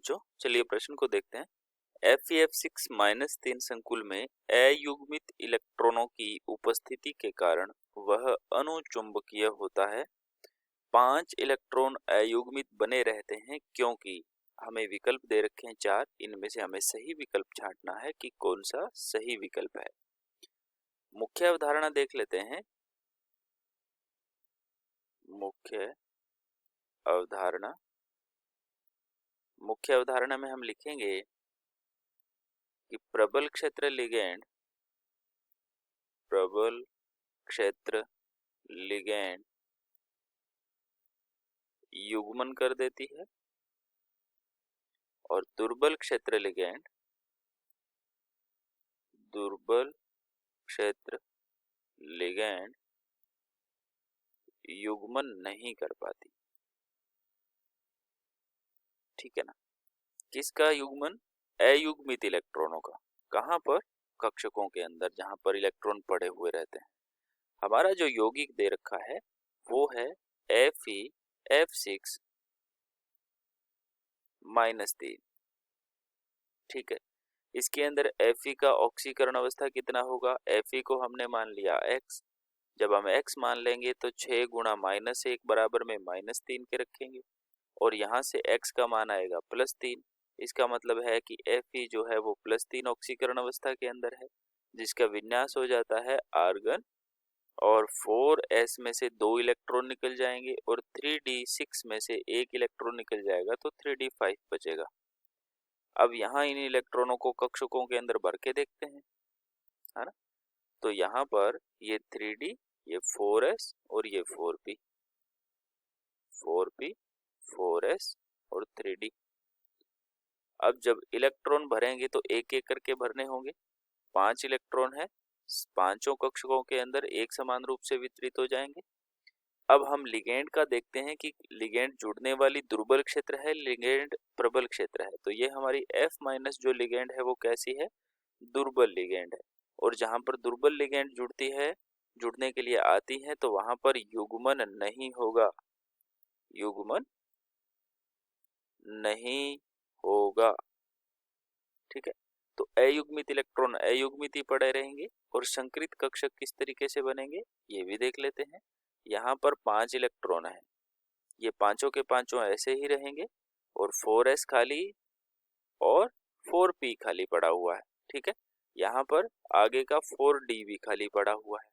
बच्चों, चलिए प्रश्न को देखते हैं। Fe(F6-3) संकुल में अयुग्मित इलेक्ट्रॉनों की उपस्थिति के कारण वह अनुचुंबकीय होता है। 5 इलेक्ट्रॉन अयुग्मित बने रहते हैं क्योंकि हमें विकल्प दे रखे हैं 4। इनमें से हमें सही विकल्प छांटना है कि कौन सा सही विकल्प है। मुख्य अवधारणा देख लेते हैं। मुख्य अवधारणा में हम लिखेंगे कि प्रबल क्षेत्र लिगैंड युग्मन कर देती है और दुर्बल क्षेत्र लिगैंड युग्मन नहीं कर पाती। ठीक है ना। किसका युग्मन? अयुग्मित इलेक्ट्रॉनों का। कहाँ पर? कक्षकों के अंदर, जहां पर इलेक्ट्रॉन पड़े हुए रहते हैं। हमारा जो यौगिक दे रखा है वो है Fe(F6-3). ठीक है। इसके अंदर Fe का ऑक्सीकरण अवस्था कितना होगा? Fe को हमने मान लिया x। जब हम x मान लेंगे तो 6 गुणा -1 बराबर में -3 के रखेंगे और यहाँ से x का मान आएगा +3। इसका मतलब है कि Fe जो है वो +3 ऑक्सीकरण अवस्था के अंदर है, जिसका विन्यास हो जाता है आर्गन और 4s में से 2 इलेक्ट्रॉन निकल जाएंगे और 3d6 में से 1 इलेक्ट्रॉन निकल जाएगा तो 3d5 बचेगा। अब यहाँ इन इलेक्ट्रॉनों को कक्षकों के अंदर भर के देखते हैं, है ना। तो यहाँ पर ये 3d, ये 4s और ये 4p, 4s और 3d। अब जब इलेक्ट्रॉन भरेंगे तो एक एक करके भरने होंगे। 5 इलेक्ट्रॉन है, पांचों कक्षकों के अंदर एक समान रूप से वितरित हो जाएंगे। अब हम लिगेंड का देखते हैं कि लिगेंड जुड़ने वाली दुर्बल क्षेत्र है, लिगेंड प्रबल क्षेत्र है। तो ये हमारी F- जो लिगेंड है वो कैसी है? दुर्बल लिगेंड है। और जहां पर दुर्बल लिगेंड जुड़ती है, जुड़ने के लिए आती है, तो वहां पर युग्मन नहीं होगा, युग्मन नहीं होगा। ठीक है। तो अयुग्मित इलेक्ट्रॉन अयुग्मित ही पड़े रहेंगे और संकृत कक्षक किस तरीके से बनेंगे ये भी देख लेते हैं। यहाँ पर 5 इलेक्ट्रॉन है, ये पांचों के पांचों ऐसे ही रहेंगे और 4s खाली और 4p खाली पड़ा हुआ है। ठीक है। यहाँ पर आगे का 4d भी खाली पड़ा हुआ है।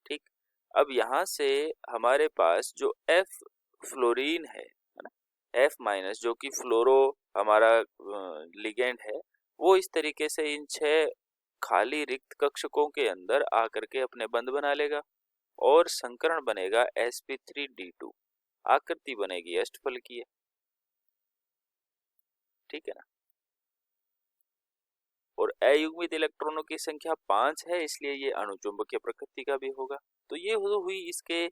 ठीक। अब यहाँ से हमारे पास जो F फ्लोरीन है ना, F- जो कि फ्लोरो हमारा लिगेंड है, वो इस तरीके से इन 6 खाली रिक्त कक्षकों के अंदर आकर के अपने बंध बना लेगा और संकरण बनेगा sp3d2। आकृति बनेगी अष्टफल की है। ठीक है ना। और अयुग्मित इलेक्ट्रॉनों की संख्या 5 है, इसलिए ये अणुचुंबकीय प्रकृति का भी होगा। तो ये हुई इसके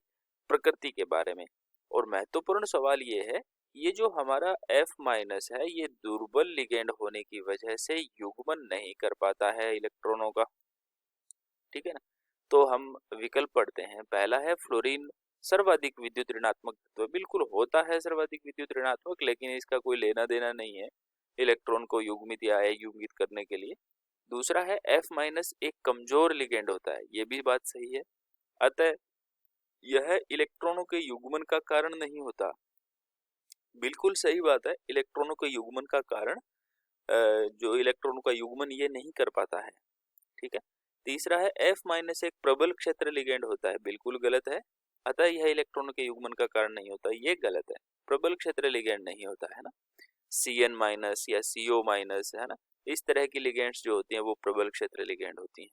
प्रकृति के बारे में। और महत्वपूर्ण सवाल ये है, ये जो हमारा F- है, ये दुर्बल लिगेंड होने की वजह से युग्मन नहीं कर पाता है इलेक्ट्रॉनों का। ठीक है ना। तो हम विकल्प पढ़ते हैं। पहला है फ्लोरीन सर्वाधिक विद्युत ऋणात्मक तत्व। बिल्कुल होता है सर्वाधिक विद्युत ऋणात्मक, लेकिन इसका कोई लेना देना नहीं है इलेक्ट्रॉन को युग्मित या अयुग्मित करने के लिए। दूसरा है F- एक कमजोर लिगेंड होता है, ये भी बात सही है। अतः यह इलेक्ट्रॉनों के युग्मन का कारण नहीं होता। बिल्कुल सही बात है, इलेक्ट्रॉनों के युग्मन का कारण जो इलेक्ट्रॉनों का युग्मन ये नहीं कर पाता है। ठीक है। तीसरा है F- एक प्रबल क्षेत्र लिगेंड होता है। बिल्कुल गलत है। अतः यह इलेक्ट्रॉनों के युग्मन का कारण नहीं होता, ये गलत है। प्रबल क्षेत्र लिगेंड नहीं होता है ना। Cn- या CO- है ना, इस तरह की लिगेंड्स जो होती हैं वो प्रबल क्षेत्र लिगेंड होती हैं।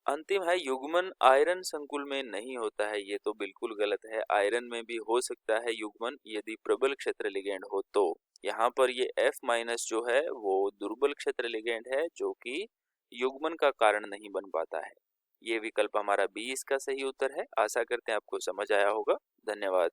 अंतिम है युग्मन आयरन संकुल में नहीं होता है। ये तो बिल्कुल गलत है। आयरन में भी हो सकता है युग्मन, यदि प्रबल क्षेत्र लिगेंड हो तो। यहाँ पर ये F- जो है वो दुर्बल क्षेत्र लिगेंड है, जो कि युग्मन का कारण नहीं बन पाता है। ये विकल्प हमारा बी इसका सही उत्तर है। आशा करते हैं आपको समझ आया होगा। धन्यवाद।